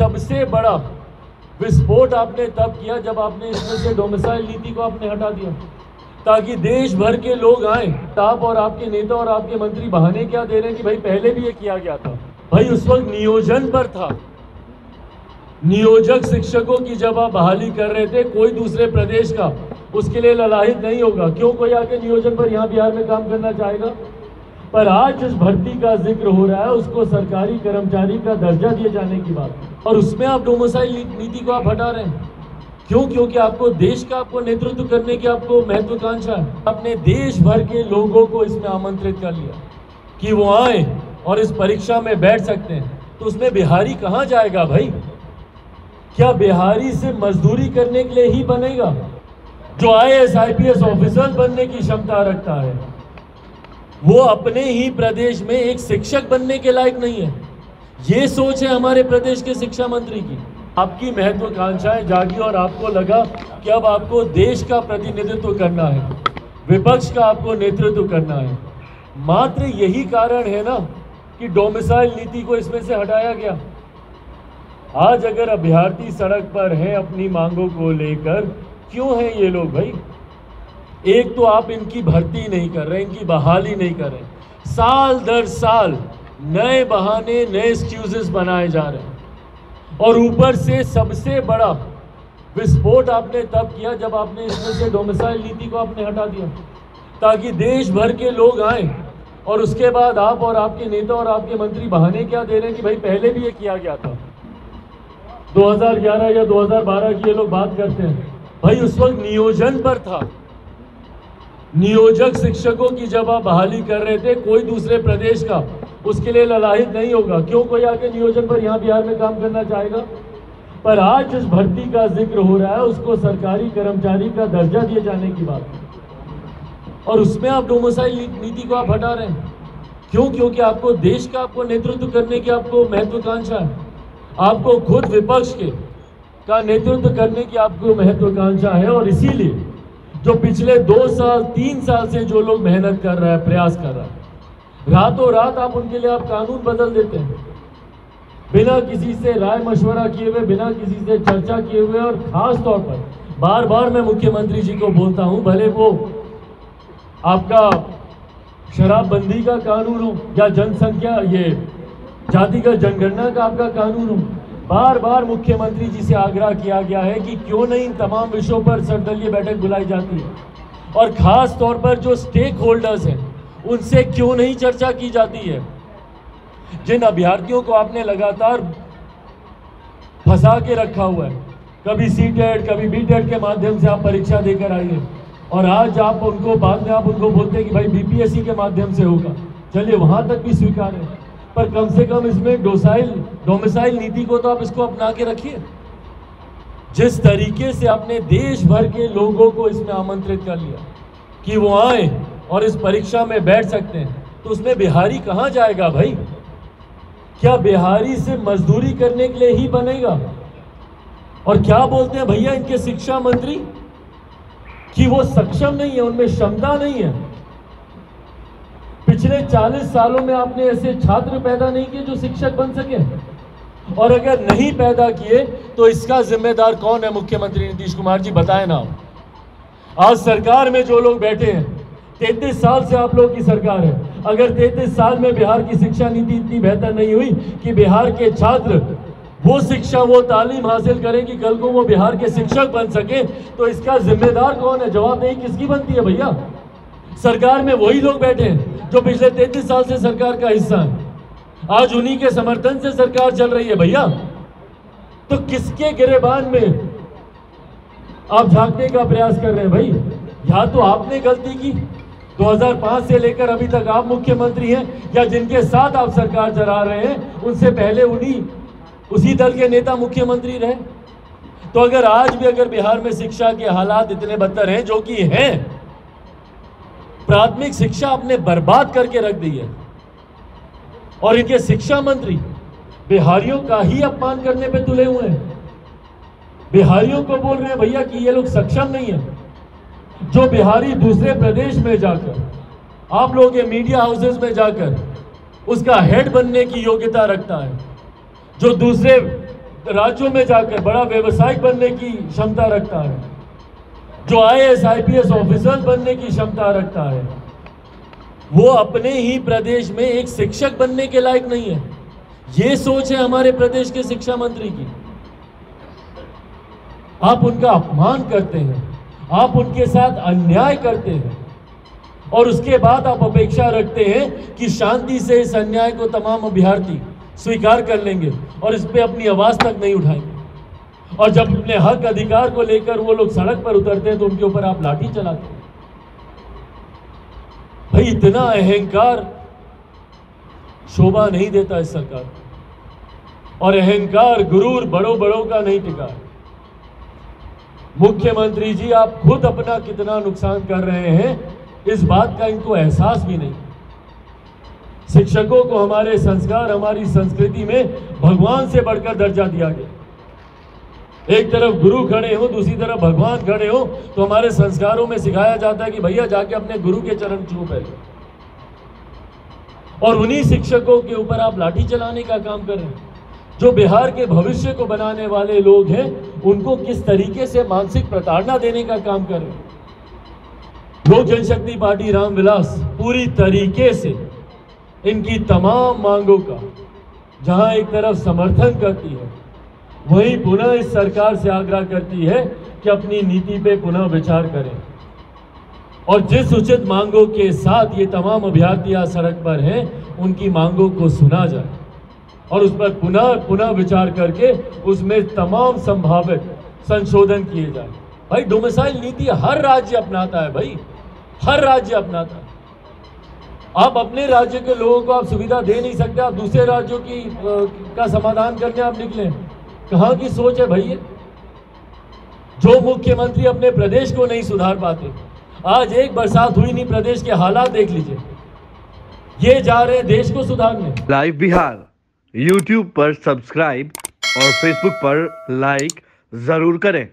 सबसे बड़ा विस्फोट आपने तब किया जब आपने इसमें से डोमिसाइल नीति को आपने हटा दिया, ताकि देश भर के लोग आए। आप और आपके नेता और आपके मंत्री बहाने क्या दे रहे हैं कि भाई पहले भी ये किया गया था। भाई उस वक्त नियोजन पर था, नियोजक शिक्षकों की जब आप बहाली कर रहे थे कोई दूसरे प्रदेश का उसके लिए ललाहित नहीं होगा। क्यों कोई आके नियोजन पर यहाँ बिहार में काम करना चाहेगा? पर आज जिस भर्ती का जिक्र हो रहा है उसको सरकारी कर्मचारी का दर्जा दिए जाने की बात है, और उसमें आप डोमिसाइल नीति को आप हटा रहे हैं। क्यों? क्योंकि आपको देश का आपको नेतृत्व करने की आपको महत्वाकांक्षा है। आपने देश भर के लोगों को इसमें आमंत्रित कर लिया कि वो आए और इस परीक्षा में बैठ सकते हैं, तो उसमें बिहारी कहाँ जाएगा भाई? क्या बिहारी से मजदूरी करने के लिए ही बनेगा? जो IAS IPS ऑफिसर बनने की क्षमता रखता है वो अपने ही प्रदेश में एक शिक्षक बनने के लायक नहीं है। ये सोच है हमारे प्रदेश के शिक्षा मंत्री की। आपकी महत्वाकांक्षाएं जागी और आपको लगा कि अब आपको देश का प्रतिनिधित्व करना है, विपक्ष का आपको नेतृत्व करना है। मात्र यही कारण है ना कि डोमिसाइल नीति को इसमें से हटाया गया। आज अगर अभ्यर्थी सड़क पर हैं अपनी मांगों को लेकर, क्यों हैं ये लोग भाई? एक तो आप इनकी भर्ती नहीं कर रहे, इनकी बहाली नहीं कर रहे, साल दर साल नए बहाने नए एक्सक्यूजेस बनाए जा रहे हैं, और ऊपर से सबसे बड़ा विस्फोट आपने तब किया जब आपने इसमें से डोमिसाइल नीति को आपने हटा दिया, ताकि देश भर के लोग आए। और उसके बाद आप और आपके नेता और आपके मंत्री बहाने क्या दे रहे हैं कि भाई पहले भी ये किया गया था। 2011 या 2012 की ये लोग बात करते हैं। भाई उस वक्त नियोजन पर था, नियोजक शिक्षकों की जब आप बहाली कर रहे थे कोई दूसरे प्रदेश का उसके लिए ललाहित नहीं होगा। क्यों कोई आके नियोजन पर यहाँ बिहार में काम करना चाहेगा? पर आज जिस भर्ती का जिक्र हो रहा है उसको सरकारी कर्मचारी का दर्जा दिए जाने की बात है, और उसमें आप डोमिसाइल नीति को आप हटा रहे हैं। क्यों? क्योंकि आपको देश का आपको नेतृत्व करने की आपको महत्वाकांक्षा है। आपको खुद विपक्ष के का नेतृत्व करने की आपको महत्वाकांक्षा है, और इसीलिए जो पिछले 2 साल 3 साल से जो लोग मेहनत कर रहा है, प्रयास कर रहा है, रातों रात आप उनके लिए आप कानून बदल देते हैं बिना किसी से राय मशवरा किए हुए, बिना किसी से चर्चा किए हुए। और खास तौर पर बार बार मैं मुख्यमंत्री जी को बोलता हूं, भले वो आपका शराबबंदी का कानून हो या जनसंख्या ये जातिगत जनगणना का आपका कानून हो, बार बार मुख्यमंत्री जी से आग्रह किया गया है कि क्यों नहीं इन तमाम विषयों पर सर्वदलीय बैठक बुलाई जाती है, और खास तौर पर जो स्टेक होल्डर्स हैं उनसे क्यों नहीं चर्चा की जाती है। जिन अभ्यर्थियों को आपने लगातार फंसा के रखा हुआ है, कभी सीटेट कभी बीटेट के माध्यम से आप परीक्षा देकर आइए, और आज आप उनको बाद में आप उनको बोलते हैं कि भाई BPSC के माध्यम से होगा। चलिए वहां तक भी स्वीकार है, पर कम से कम इसमें डोमिसाइल नीति को तो आप इसको अपना के रखिए। जिस तरीके से आपने देश भर के लोगों को इसमें आमंत्रित कर लिया कि वो आए और इस परीक्षा में बैठ सकते हैं, तो उसमें बिहारी कहाँ जाएगा भाई? क्या बिहारी से मजदूरी करने के लिए ही बनेगा? और क्या बोलते हैं भैया इनके शिक्षा मंत्री कि वो सक्षम नहीं है, उनमें क्षमता नहीं है। पिछले 40 सालों में आपने ऐसे छात्र पैदा नहीं किए जो शिक्षक बन सके, और अगर नहीं पैदा किए तो इसका जिम्मेदार कौन है? मुख्यमंत्री नीतीश कुमार जी बताएं ना। आज सरकार में जो लोग बैठे हैं, 33 साल से आप लोगों की सरकार है, अगर 33 साल में बिहार की शिक्षा नीति इतनी बेहतर नहीं हुई कि बिहार के छात्र वो शिक्षा वो तालीम हासिल करें कि कल को वो बिहार के शिक्षक बन सके, तो इसका जिम्मेदार कौन है? जवाबदेही किसकी बनती है भैया? सरकार में वही लोग बैठे हैं जो पिछले 33 साल से सरकार का हिस्सा है। आज उन्हीं के समर्थन से सरकार चल रही है भैया। तो किसके गिरेबान में आप झांकने का प्रयास कर रहे हैं भाई? या तो आपने गलती की, 2005 से लेकर अभी तक आप मुख्यमंत्री हैं, या जिनके साथ आप सरकार चला रहे हैं उनसे पहले उसी दल के नेता मुख्यमंत्री रहे। तो अगर आज भी अगर बिहार में शिक्षा के हालात इतने बदतर हैं जो कि हैं, प्राथमिक शिक्षा आपने बर्बाद करके रख दी है, और इनके शिक्षा मंत्री बिहारियों का ही अपमान करने पे तुले हुए हैं। बिहारियों को बोल रहे हैं भैया कि ये लोग सक्षम नहीं है। जो बिहारी दूसरे प्रदेश में जाकर, आप लोगों के मीडिया हाउसेस में जाकर उसका हेड बनने की योग्यता रखता है, जो दूसरे राज्यों में जाकर बड़ा व्यवसायिक बनने की क्षमता रखता है, जो IAS IPS ऑफिसर बनने की क्षमता रखता है, वो अपने ही प्रदेश में एक शिक्षक बनने के लायक नहीं है। ये सोच है हमारे प्रदेश के शिक्षा मंत्री की। आप उनका अपमान करते हैं, आप उनके साथ अन्याय करते हैं और उसके बाद आप अपेक्षा रखते हैं कि शांति से इस अन्याय को तमाम अभ्यर्थी स्वीकार कर लेंगे और इस पे अपनी आवाज तक नहीं उठाएंगे। और जब अपने हक अधिकार को लेकर वो लोग सड़क पर उतरते हैं तो उनके ऊपर आप लाठी चलाते हैं। भाई इतना अहंकार शोभा नहीं देता इस सरकार, और अहंकार गुरूर बड़ों बड़ों का नहीं टिका। मुख्यमंत्री जी आप खुद अपना कितना नुकसान कर रहे हैं इस बात का इनको एहसास भी नहीं। शिक्षकों को हमारे संस्कार, हमारी संस्कृति में भगवान से बढ़कर दर्जा दिया गया। एक तरफ गुरु खड़े हो, दूसरी तरफ भगवान खड़े हो, तो हमारे संस्कारों में सिखाया जाता है कि भैया जाके अपने गुरु के चरण छू पहले, और उन्हीं शिक्षकों के ऊपर आप लाठी चलाने का काम कर रहे हैं। जो बिहार के भविष्य को बनाने वाले लोग हैं उनको किस तरीके से मानसिक प्रताड़ना देने का काम कर रहे हैं। लोक जनशक्ति पार्टी रामविलास पूरी तरीके से इनकी तमाम मांगों का जहां एक तरफ समर्थन करती है, वहीं पुनः इस सरकार से आग्रह करती है कि अपनी नीति पे पुनः विचार करें और जिस उचित मांगों के साथ ये तमाम अभ्यर्थी आज सड़क पर हैं उनकी मांगों को सुना जाए और उस पर पुनः विचार करके उसमें तमाम संभावित संशोधन किए जाए। भाई डोमिसाइल नीति हर राज्य अपनाता है, भाई हर राज्य अपनाता है। आप अपने राज्य के लोगों को आप सुविधा दे नहीं सकते, आप दूसरे राज्यों की का समाधान करने आप निकले। कहाँ की सोच है भाई ये? जो मुख्यमंत्री अपने प्रदेश को नहीं सुधार पाते, आज एक बरसात हुई नहीं, प्रदेश के हालात देख लीजिए, ये जा रहे हैं देश को सुधारने। लाइव बिहार YouTube पर सब्सक्राइब और Facebook पर लाइक जरूर करें।